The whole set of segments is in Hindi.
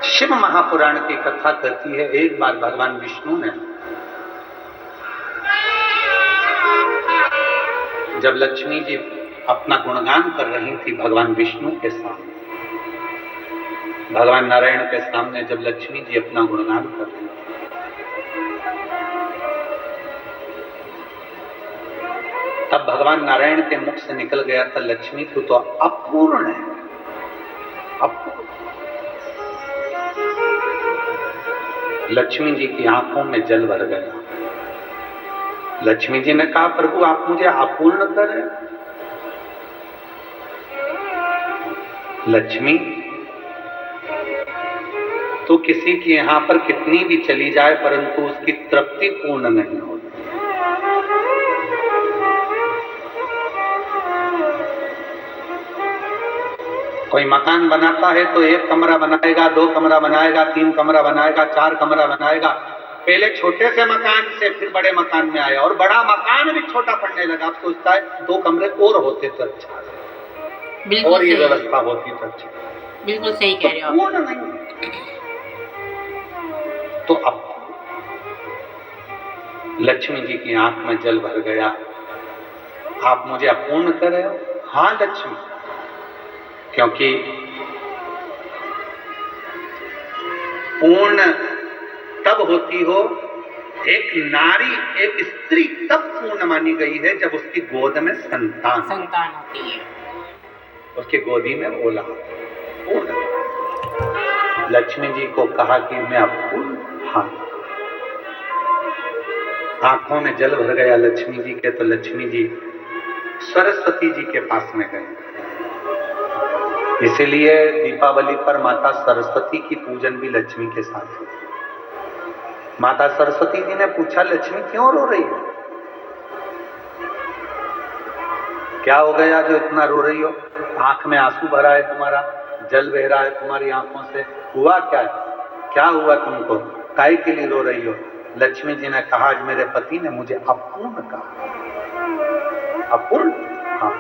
शिव महापुराण की कथा कहती है, एक बार भगवान विष्णु ने जब लक्ष्मी जी अपना गुणगान कर रही थी भगवान विष्णु के सामने, भगवान नारायण के सामने जब लक्ष्मी जी अपना गुणगान कर रही थी, तब भगवान नारायण के मुख से निकल गया था, लक्ष्मी तू तो अपूर्ण है, अपूर्ण। लक्ष्मी जी की आंखों में जल भर गया। लक्ष्मी जी ने कहा, प्रभु आप मुझे अपूर्ण कर रहे। लक्ष्मी तो किसी की यहां पर कितनी भी चली जाए परंतु उसकी तृप्ति पूर्ण नहीं होती। कोई मकान बनाता है तो एक कमरा बनाएगा, दो कमरा बनाएगा, तीन कमरा बनाएगा, चार कमरा बनाएगा। पहले छोटे से मकान से फिर बड़े मकान में आया और बड़ा मकान भी छोटा पड़ने लगा। अब सोचता है दो कमरे और होते तो अच्छा, और ये व्यवस्था होती तो अच्छा। बिल्कुल सही कह रहे हो। पूर्ण नहीं तो अब लक्ष्मी जी की आंख में जल भर गया। आप मुझे अपूर्ण कर रहे हो? हाँ लक्ष्मी, क्योंकि पूर्ण तब होती हो, एक नारी, एक स्त्री तब पूर्ण मानी गई है जब उसकी गोद में संतान होती है, उसकी गोदी में ओला पूर्ण। लक्ष्मी जी को कहा कि मैं अपूर्ण, हाँ। आंखों में जल भर गया लक्ष्मी जी के, तो लक्ष्मी जी सरस्वती जी के पास में गए। इसीलिए दीपावली पर माता सरस्वती की पूजन भी लक्ष्मी के साथ है। माता सरस्वती जी ने पूछा, लक्ष्मी क्यों रो रही है? क्या हो गया जो इतना रो रही हो? आंख में आंसू भरा है तुम्हारा, जल बह रहा है तुम्हारी आंखों से, हुआ क्या है? क्या हुआ तुमको? काहे के लिए रो रही हो? लक्ष्मी जी ने कहा, आज मेरे पति ने मुझे अपूर्ण कहा। अपूर्ण? हाँ।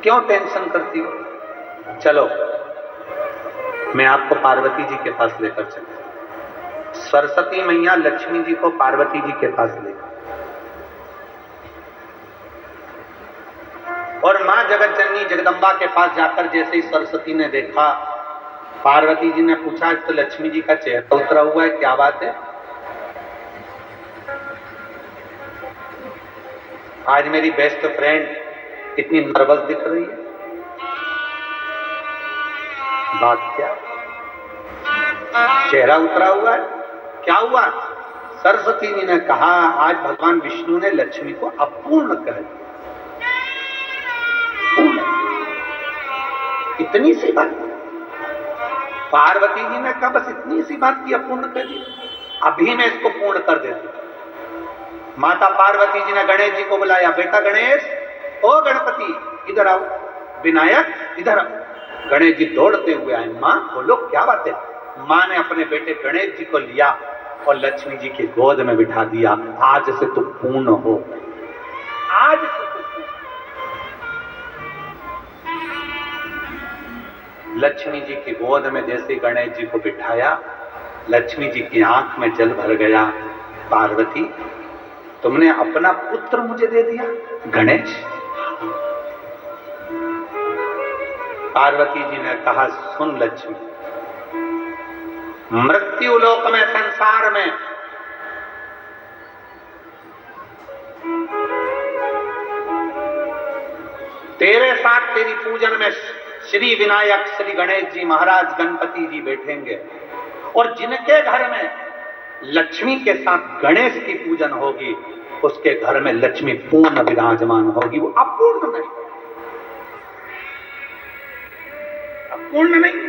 क्यों टेंशन करती हो? चलो मैं आपको पार्वती जी के पास लेकर चलता हूं। सरस्वती मैया लक्ष्मी जी को पार्वती जी के पास ले, और मां जगत जननी जगदम्बा के पास जाकर जैसे ही सरस्वती ने देखा, पार्वती जी ने पूछा, तो लक्ष्मी जी का चेहरा उतरा हुआ है, क्या बात है? आज मेरी बेस्ट फ्रेंड इतनी नर्वस दिख रही है, बात क्या? चेहरा उतरा हुआ है, क्या हुआ? सरस्वती जी ने कहा, आज भगवान विष्णु ने लक्ष्मी को अपूर्ण कह दिया। इतनी सी बात पार्वती जी ने कहा, बस इतनी सी बात की अपूर्ण कर दी, अभी मैं इसको पूर्ण कर देती। माता पार्वती जी ने गणेश जी को बुलाया, बेटा गणेश, ओ गणपति इधर आओ, विनायक इधर आओ। गणेश जी दौड़ते हुए आए, मां बोलो क्या बात है? मां ने अपने बेटे गणेश जी को लिया और लक्ष्मी जी की गोद में बिठा दिया। आज से तू पूर्ण हो, आज से तू पूर्ण। लक्ष्मी जी की गोद में जैसे गणेश जी को बिठाया, लक्ष्मी जी की आंख में जल भर गया। पार्वती, तुमने अपना पुत्र मुझे दे दिया? गणेश? पार्वती जी ने कहा, सुन लक्ष्मी, मृत्यु लोक में, संसार में तेरे साथ तेरी पूजन में श्री विनायक, श्री गणेश जी महाराज, गणपति जी बैठेंगे, और जिनके घर में लक्ष्मी के साथ गणेश की पूजन होगी, उसके घर में लक्ष्मी पूर्ण विराजमान होगी, वो अपूर्ण नहीं, अपूर्ण नहीं।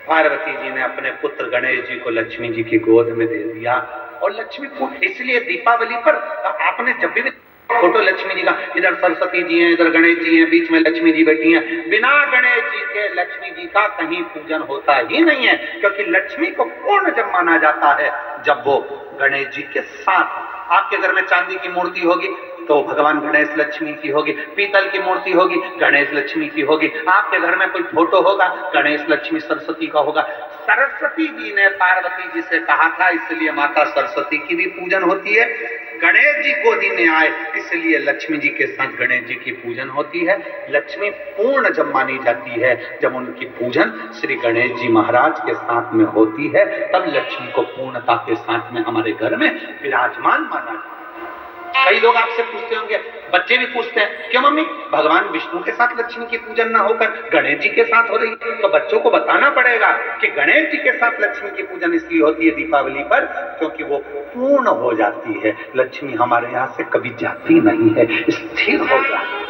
पार्वती जी ने अपने पुत्र गणेश जी को लक्ष्मी जी की गोद में दे दिया, और लक्ष्मी पूर्ण। इसलिए दीपावली पर आपने जब भी फोटो लक्ष्मी जी का, इधर सरस्वती जी हैं, इधर गणेश जी हैं, बीच में लक्ष्मी जी बैठी हैं, बिना गणेश जी के लक्ष्मी जी का कहीं पूजन होता ही नहीं है, क्योंकि लक्ष्मी को पूर्ण जब माना जाता है जब वो गणेश जी के साथ। आपके घर में चांदी की मूर्ति होगी तो भगवान गणेश लक्ष्मी की होगी, पीतल की मूर्ति होगी गणेश लक्ष्मी की होगी, आपके घर में कोई फोटो होगा गणेश लक्ष्मी सरस्वती का होगा। सरस्वती जी ने पार्वती जी से कहा था, इसलिए माता सरस्वती की भी पूजन होती है। गणेश जी गोदी में आए इसलिए लक्ष्मी जी के साथ गणेश जी की पूजन होती है। लक्ष्मी पूर्ण जब मानी जाती है जब उनकी पूजन श्री गणेश जी महाराज के साथ में होती है, तब लक्ष्मी को पूर्णता के साथ में हमारे घर में विराजमान माना जाता है। कई लोग आपसे पूछते होंगे, बच्चे भी पूछते हैं, क्यों मम्मी भगवान विष्णु के साथ लक्ष्मी की पूजन ना होकर गणेश जी के साथ हो रही है? तो बच्चों को बताना पड़ेगा कि गणेश जी के साथ लक्ष्मी की पूजन इसलिए होती है दीपावली पर, क्योंकि वो पूर्ण हो जाती है। लक्ष्मी हमारे यहाँ से कभी जाती नहीं है, स्थिर हो जाती है।